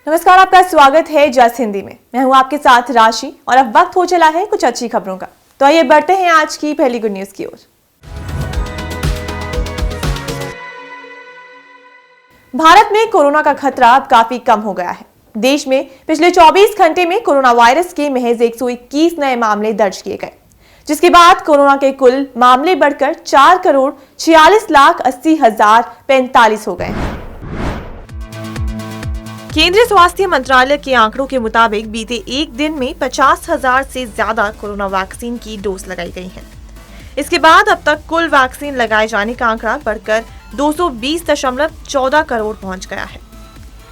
नमस्कार, आपका स्वागत है जस हिंदी में। मैं हूं आपके साथ राशि और अब वक्त हो चला है कुछ अच्छी खबरों का। तो आइए बढ़ते हैं आज की पहली गुड न्यूज की ओर। भारत में कोरोना का खतरा अब काफी कम हो गया है। देश में पिछले 24 घंटे में कोरोना वायरस के महज 121 नए मामले दर्ज किए गए, जिसके बाद कोरोना के कुल मामले बढ़कर 4,46,80,045 हो गए हैं। केंद्रीय स्वास्थ्य मंत्रालय के आंकड़ों के मुताबिक बीते एक दिन में 50,000 से ज्यादा कोरोना वैक्सीन की डोज लगाई गई हैं। इसके बाद अब तक कुल वैक्सीन लगाए जाने का आंकड़ा बढ़कर 220.14 करोड़ पहुंच गया है।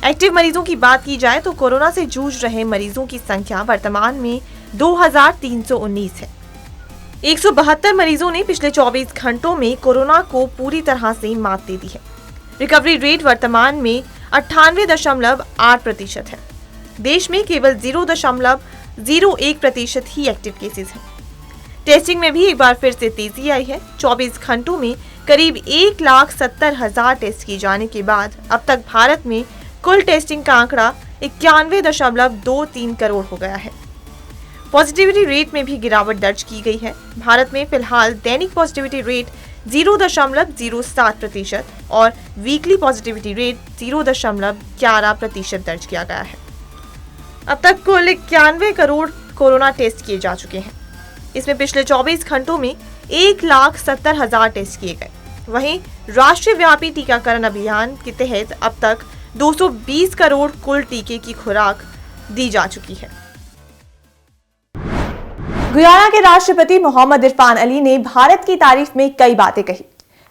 एक्टिव मरीजों की बात की जाए तो कोरोना से जूझ रहे मरीजों की संख्या वर्तमान में 2,319 है। 172 मरीजों ने पिछले 24 घंटों में कोरोना को पूरी तरह से मात दे दी है। रिकवरी रेट वर्तमान में 98.8% है। देश में केवल 0.01% ही एक्टिव केसेस हैं। टेस्टिंग में भी एक बार फिर से तेजी आई है। 24 घंटों में करीब 1,70,000 टेस्ट किए जाने के बाद अब तक भारत में कुल टेस्टिंग का आंकड़ा 91.23 करोड़ हो गया है। पॉजिटिविटी रेट में भी गिरावट दर्ज की गई है। भारत में फिलहाल दैनिक पॉजिटिविटी रेट 0.07% और वीकली पॉजिटिविटी रेट 0.11% दर्ज किया गया है। अब तक कुल 91 करोड़ कोरोना टेस्ट किए जा चुके हैं। इसमें पिछले 24 घंटों में 1,70,000 टेस्ट किए गए। वहीं राष्ट्रीय व्यापी टीकाकरण अभियान के तहत अब तक 220 करोड़ कुल टीके की खुराक दी जा चुकी है। गुयाना के राष्ट्रपति मोहम्मद इरफान अली ने भारत की तारीफ में कई बातें कही।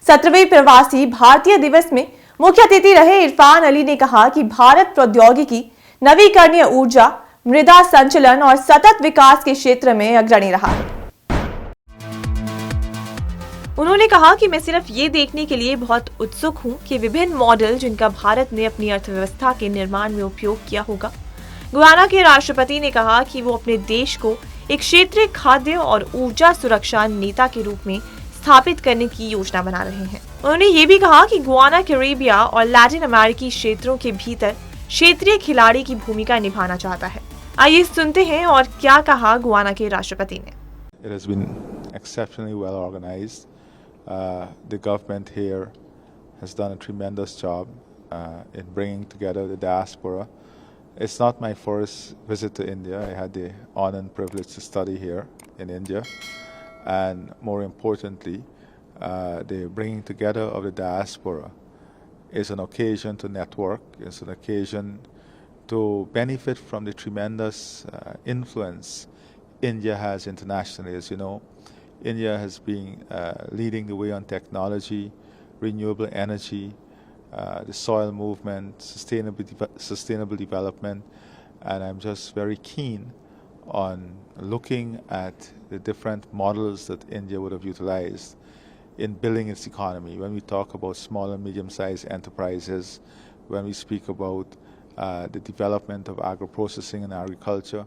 17वें प्रवासी भारतीय दिवस में मुख्य अतिथि रहे इरफान अली ने कहा कि भारत प्रौद्योगिकी, नवीकरणीय ऊर्जा, मृदा संचलन और सतत विकास के क्षेत्र में अग्रणी रहा है। उन्होंने कहा कि मैं सिर्फ ये देखने के लिए बहुत उत्सुक हूं कि विभिन्न मॉडल जिनका भारत ने अपनी अर्थव्यवस्था के निर्माण में उपयोग किया होगा। गुयाना के राष्ट्रपति ने कहा कि वो अपने देश को एक क्षेत्रीय खाद्य और ऊर्जा सुरक्षा नेता के रूप में स्थापित करने की योजना बना रहे हैं। उन्होंने ये भी कहा कि गुयाना कैरिबिया और लैटिन अमेरिकी क्षेत्रों के भीतर क्षेत्रीय खिलाड़ी की भूमिका निभाना चाहता है। आइए सुनते हैं और क्या कहा गुयाना के राष्ट्रपति ने। It has been exceptionally well organized. The government here has done a tremendous job in bringing together the diaspora. It's not my first visit to India. I had the honor and privilege to study here in India. And more importantly, the bringing together of the diaspora is an occasion to network. It's an occasion to benefit from the tremendous influence India has internationally. As you know, India has been leading the way on technology, renewable energy, the soil movement, sustainable development, and I'm just very keen on looking at the different models that India would have utilized in building its economy. When we talk about small and medium-sized enterprises, when we speak about the development of agro-processing and agriculture.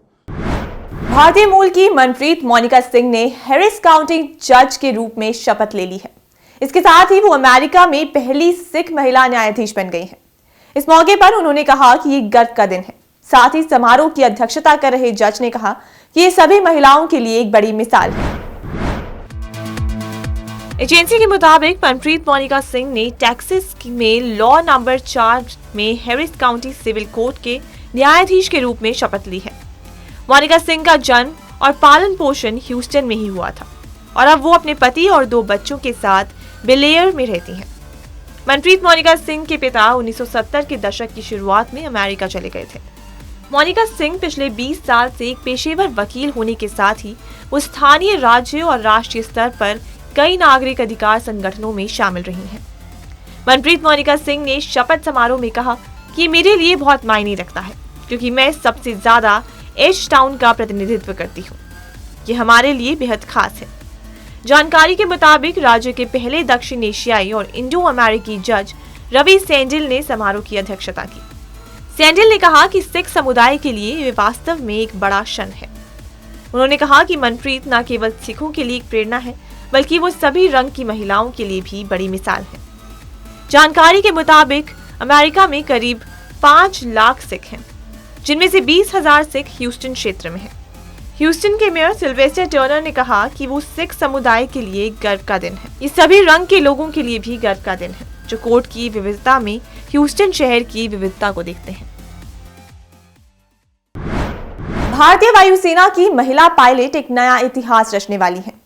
भारतीय मूल की मनप्रीत मोनिका सिंह ने Harris county जज के रूप में शपथ ले ली है। इसके साथ ही वो अमेरिका में पहली सिख महिला न्यायाधीश बन गई हैं। इस मौके पर उन्होंने कहा कि ये गर्व का दिन है। साथ ही समारोह की अध्यक्षता कर रहे जज ने कहा कि ये सभी महिलाओं के लिए एक बड़ी मिसाल है। एजेंसी के मुताबिक मनप्रीत मोनिका सिंह ने टेक्सास में लॉ नंबर 4 में हैरिस काउंटी सिविल कोर्ट के न्यायाधीश के रूप में शपथ ली है। मोनिका सिंह का जन्म और पालन पोषण ह्यूस्टन में ही हुआ था और अब वो अपने पति और 2 बच्चों के साथ बेलेयर में रहती हैं। मनप्रीत मोनिका सिंह के पिता 1970 के दशक की शुरुआत में अमेरिका चले गए थे। मोनिका सिंह पिछले 20 साल से एक पेशेवर वकील होने के साथ ही वो स्थानीय, राज्य और राष्ट्रीय स्तर पर कई नागरिक अधिकार संगठनों में शामिल रही हैं। मनप्रीत मोनिका सिंह ने शपथ समारोह में कहा कि मेरे लिए बहुत मायने रखता है क्योंकि मैं सबसे ज्यादा एज टाउन का प्रतिनिधित्व करती हूँ। ये हमारे लिए बेहद खास है। जानकारी के मुताबिक राज्य के पहले दक्षिण एशियाई और इंडो अमेरिकी जज रवि सेंडिल ने समारोह की अध्यक्षता की। सेंडिल ने कहा कि सिख समुदाय के लिए ये वास्तव में एक बड़ा क्षण है। उन्होंने कहा कि मनप्रीत न केवल सिखों के लिए एक प्रेरणा है, बल्कि वो सभी रंग की महिलाओं के लिए भी बड़ी मिसाल है। जानकारी के मुताबिक अमेरिका में करीब 5 लाख सिख हैं जिनमें से 20,000 सिख ह्यूस्टन क्षेत्र में हैं। ह्यूस्टन के मेयर सिल्वेस्टर टर्नर ने कहा कि वो सिख समुदाय के लिए गर्व का दिन है। ये सभी रंग के लोगों के लिए भी गर्व का दिन है, जो कोर्ट की विविधता में ह्यूस्टन शहर की विविधता को देखते हैं। भारतीय वायुसेना की महिला पायलट एक नया इतिहास रचने वाली हैं।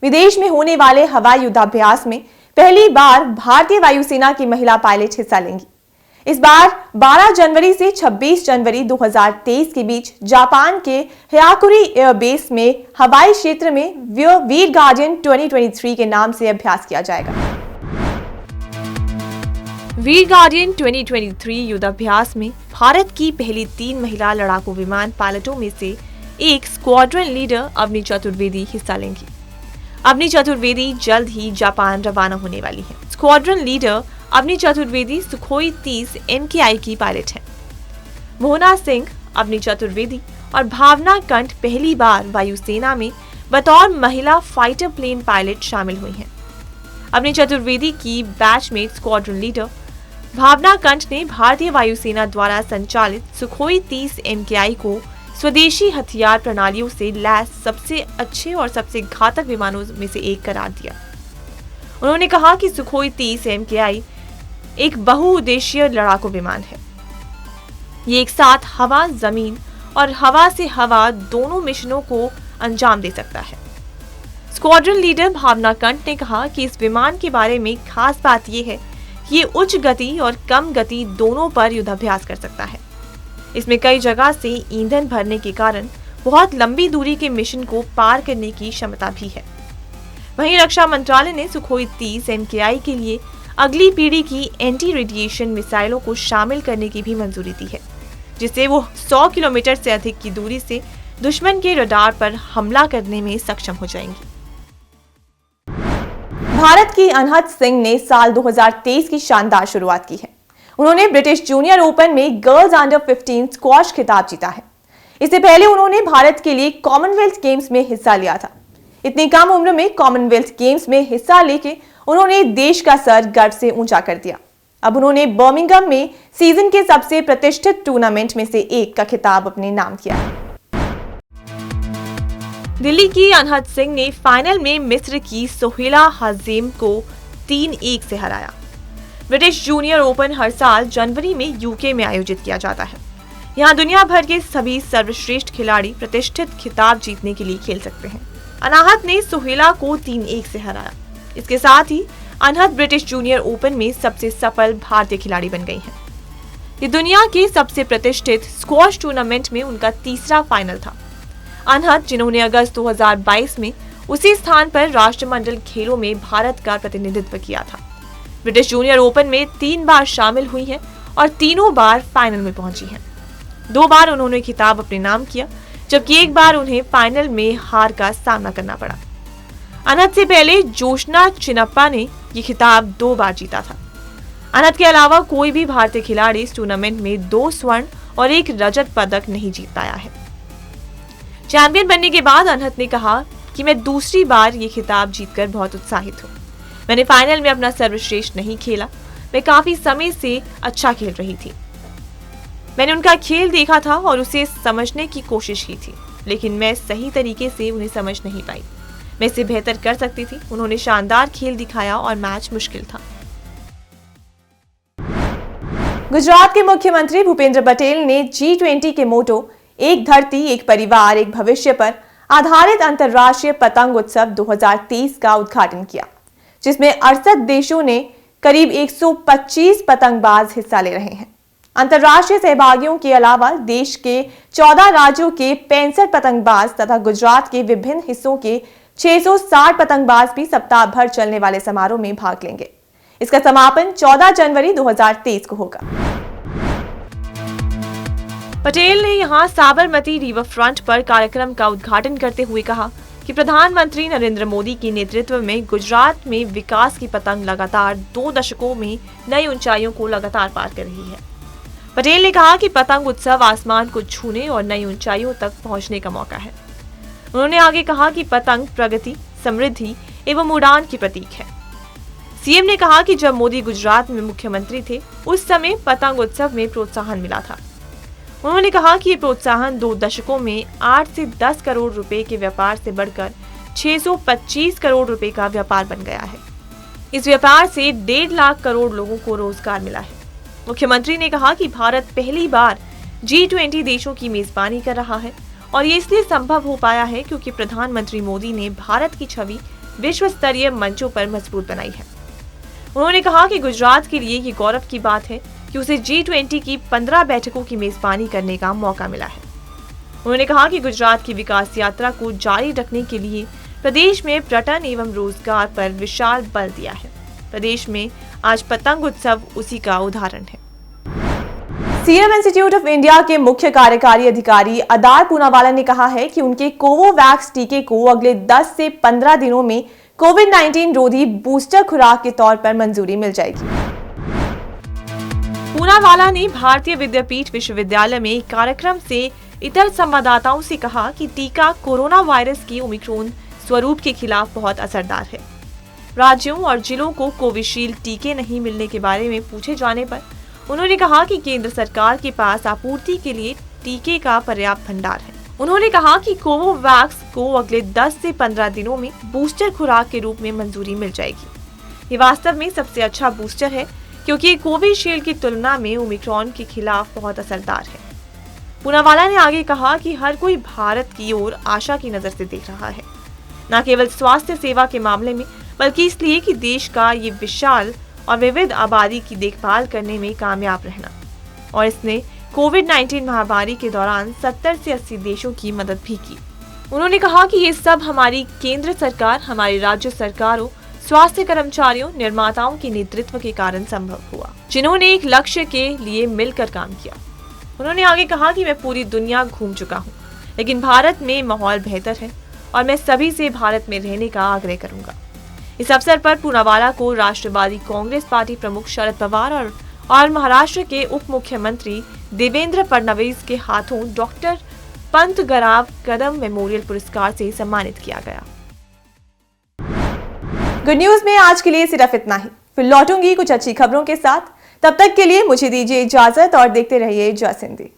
विदेश में होने वाले हवाई युद्धाभ्यास में पहली बार भारतीय वायुसेना की महिला पायलट हिस्सा लेंगी। इस बार 12 जनवरी से 26 जनवरी 2023 के बीच जापान के हयाकुरी एयरबेस में हवाई क्षेत्र में वीर गार्डियन 2023 के नाम से अभ्यास किया जाएगा। वीर गार्डियन 2023 युद्धाभ्यास में भारत की पहली 3 महिला लड़ाकू विमान पायलटों में से एक स्क्वाड्रन लीडर अवनी चतुर्वेदी हिस्सा लेंगी। अवनी चतुर्वेदी जल्द ही जापान रवाना होने वाली है। Squadron leader Avani Chaturvedi Sukhoi 30 MKI की पायलट हैं। मोहना सिंह, अवनी चतुर्वेदी और भावना कंठ पहली बार वायुसेना में बतौर महिला फाइटर प्लेन पायलट शामिल हुई हैं। अवनी चतुर्वेदी की बैचमेट स्क्वाड्रन लीडर भावना कंठ ने भारतीय वायुसेना द्वारा संचालित सुखोई 30 MKI को स्वदेशी हथियार प्रणालियों से लैस सबसे अच्छे और सबसे घातक विमानों में से एक करार दिया। उन्होंने कहा कि सुखोई 30 MKI एक बहुउद्देशीय लड़ाकू विमान है। ये एक साथ हवा, जमीन और हवा से हवा दोनों मिशनों को अंजाम दे सकता है। स्क्वाड्रन लीडर भावना कंठ ने कहा कि इस विमान के बारे में खास बात यह है कि ये उच्च गति और कम गति दोनों पर युद्धाभ्यास कर सकता है। इसमें कई जगह से ईंधन भरने के कारण बहुत लंबी दूरी के मिशन को पार करने की क्षमता भी है। वहीं रक्षा मंत्रालय ने सुखोई 30 MKI के लिए अगली पीढ़ी की एंटी रेडिएशन मिसाइलों को शामिल करने की भी मंजूरी दी है, जिससे वो 100 किलोमीटर से अधिक की दूरी से दुश्मन के रडार पर हमला करने में सक्षम हो जाएंगी। भारत की अनहद सिंह ने साल 2023 की शानदार शुरुआत की है। उन्होंने ब्रिटिश जूनियर ओपन में गर्ल्स अंडर 15 स्क्वॉश खिताब जीता है। इससे पहले उन्होंने भारत के लिए कॉमनवेल्थ गेम्स में हिस्सा लिया था। इतनी कम उम्र में कॉमनवेल्थ गेम्स में हिस्सा लेके उन्होंने देश का सर गर्व से ऊंचा कर दिया। अब उन्होंने बर्मिंघम में सीजन के सबसे प्रतिष्ठित टूर्नामेंट में से एक का खिताब अपने नाम किया है। दिल्ली की अनहद सिंह ने फाइनल में मिस्र की सोहेला हाजिम को 3-1 से हराया। ब्रिटिश जूनियर ओपन हर साल जनवरी में यूके में आयोजित किया जाता है। यहाँ दुनिया भर के सभी सर्वश्रेष्ठ खिलाड़ी प्रतिष्ठित खिताब जीतने के लिए खेल सकते हैं। अनाहत ने सोहेला को 3-1 से हराया। इसके साथ ही अनहद ब्रिटिश जूनियर ओपन में सबसे सफल भारतीय खिलाड़ी बन गई हैं। ये दुनिया के सबसे प्रतिष्ठित स्क्वॉश टूर्नामेंट में उनका तीसरा फाइनल था। अनहद, जिन्होंने अगस्त 2022 में उसी स्थान पर राष्ट्रमंडल खेलों में भारत का प्रतिनिधित्व किया था, ब्रिटिश जूनियर ओपन में 3 बार शामिल हुई हैं और तीनों बार फाइनल में पहुंची हैं। 2 बार उन्होंने खिताब अपने नाम किया, जबकि एक बार उन्हें फाइनल में हार का सामना करना पड़ा। अनहद से पहले जोशना चिनप्पा ने ये खिताब 2 बार जीता था। अनहद के अलावा कोई भी भारतीय खिलाड़ी इस टूर्नामेंट में 2 स्वर्ण और 1 रजत पदक नहीं जीत पाया है। चैंपियन बनने के बाद अनहद ने कहा कि मैं दूसरी बार ये खिताब जीतकर बहुत उत्साहित हूँ। मैंने फाइनल में अपना सर्वश्रेष्ठ नहीं खेला, मैं काफी समय से अच्छा खेल रही थी। मैंने उनका खेल देखा था और उसे समझने की कोशिश की थी, लेकिन मैं सही तरीके से उन्हें समझ नहीं पाई। मैं इसे बेहतर कर सकती थी। उन्होंने शानदार खेल दिखाया और मैच मुश्किल था। गुजरात के मुख्यमंत्री भूपेंद्र पटेल ने G20 के मोटो एक धरती, एक परिवार, एक भविष्य पर आधारित अंतर्राष्ट्रीय पतंग उत्सव 2023 का उद्घाटन किया, जिसमें 68 देशों ने करीब 125 पतंगबाज हिस्सा ले रहे हैं। अंतर्राष्ट्रीय सहभागियों के अलावा देश के 14 राज्यों के 65 पतंगबाज तथा गुजरात के विभिन्न हिस्सों के 660 पतंगबाज भी सप्ताह भर चलने वाले समारोह में भाग लेंगे। इसका समापन 14 जनवरी 2023 को होगा। पटेल ने यहां साबरमती रिवर फ्रंट पर कार्यक्रम का उद्घाटन करते हुए कहा कि प्रधानमंत्री नरेंद्र मोदी के नेतृत्व में गुजरात में विकास की पतंग लगातार 2 दशकों में नई ऊंचाइयों को लगातार पार कर रही है। पटेल ने कहा कि पतंग उत्सव आसमान को छूने और नई ऊंचाइयों तक पहुंचने का मौका है। उन्होंने आगे कहा कि पतंग प्रगति, समृद्धि एवं उड़ान की प्रतीक है। सीएम ने कहा कि जब मोदी गुजरात में मुख्यमंत्री थे, उस समय पतंग उत्सव में प्रोत्साहन मिला था। उन्होंने कहा कि ये प्रोत्साहन 2 दशकों में 8 से 10 करोड़ रुपए के व्यापार से बढ़कर 625 करोड़ रुपए का व्यापार बन गया है। इस व्यापार से 1.5 लाख करोड़ लोगों को रोजगार मिला है। मुख्यमंत्री ने कहा कि भारत पहली बार G20 देशों की मेजबानी कर रहा है और ये इसलिए संभव हो पाया है क्योंकि प्रधानमंत्री मोदी ने भारत की छवि विश्व स्तरीय मंचों पर मजबूत बनाई है। उन्होंने कहा कि गुजरात के लिए ये गौरव की बात है कि उसे G20 की 15 बैठकों की मेजबानी करने का मौका मिला है। उन्होंने कहा कि गुजरात की विकास यात्रा को जारी रखने के लिए प्रदेश में पर्यटन एवं रोजगार पर विशाल बल दिया है। प्रदेश में आज पतंग उत्सव उसी का उदाहरण है। सीरम इंस्टीट्यूट ऑफ इंडिया के मुख्य कार्यकारी अधिकारी अदार पूनावाला ने कहा है कि उनके कोवोवैक्स टीके को अगले 10 से 15 दिनों में कोविड-19 रोधी बूस्टर खुराक के तौर पर मंजूरी मिल जाएगी। पूनावाला ने भारतीय विद्यापीठ विश्वविद्यालय में कार्यक्रम से इतर संवाददाताओं से कहा कि टीका कोरोना वायरस की ओमिक्रॉन स्वरूप के खिलाफ बहुत असरदार है। राज्यों और जिलों को कोविशील्ड टीके नहीं मिलने के बारे में पूछे जाने पर उन्होंने कहा कि केंद्र सरकार के पास आपूर्ति के लिए टीके का पर्याप्त भंडार है। उन्होंने कहा कि कोवोवैक्स को अगले 10 से 15 दिनों में बूस्टर खुराक के रूप में मंजूरी मिल जाएगी। ये वास्तव में सबसे अच्छा बूस्टर है क्योंकि कोविशील्ड की तुलना में ओमिक्रॉन के खिलाफ बहुत असरदार है। पूनावाला ने आगे कहा कि हर कोई भारत की ओर आशा की नजर से देख रहा है, न केवल स्वास्थ्य सेवा के मामले में बल्कि इसलिए कि देश का ये विशाल और विविध आबादी की देखभाल करने में कामयाब रहना। और इसने कोविड-19 महामारी के दौरान 70 से 80 देशों की मदद भी की। उन्होंने कहा कि ये सब हमारी केंद्र सरकार, हमारी राज्य सरकारों, स्वास्थ्य कर्मचारियों, निर्माताओं के नेतृत्व के कारण संभव हुआ, जिन्होंने एक लक्ष्य के लिए मिलकर काम किया। उन्होंने आगे कहा कि मैं पूरी दुनिया घूम चुका हूँ, लेकिन भारत में माहौल बेहतर है और मैं सभी से भारत में रहने का आग्रह करूंगा। इस अवसर पर पूनावाला को राष्ट्रवादी कांग्रेस पार्टी प्रमुख शरद पवार और महाराष्ट्र के उप मुख्यमंत्री देवेंद्र फडणवीस के हाथों डॉक्टर पंतगराव कदम मेमोरियल पुरस्कार से सम्मानित किया गया। गुड न्यूज में आज के लिए सिर्फ इतना ही। फिर लौटूंगी कुछ अच्छी खबरों के साथ। तब तक के लिए मुझे दीजिए इजाजत और देखते रहिए जय सिंधी।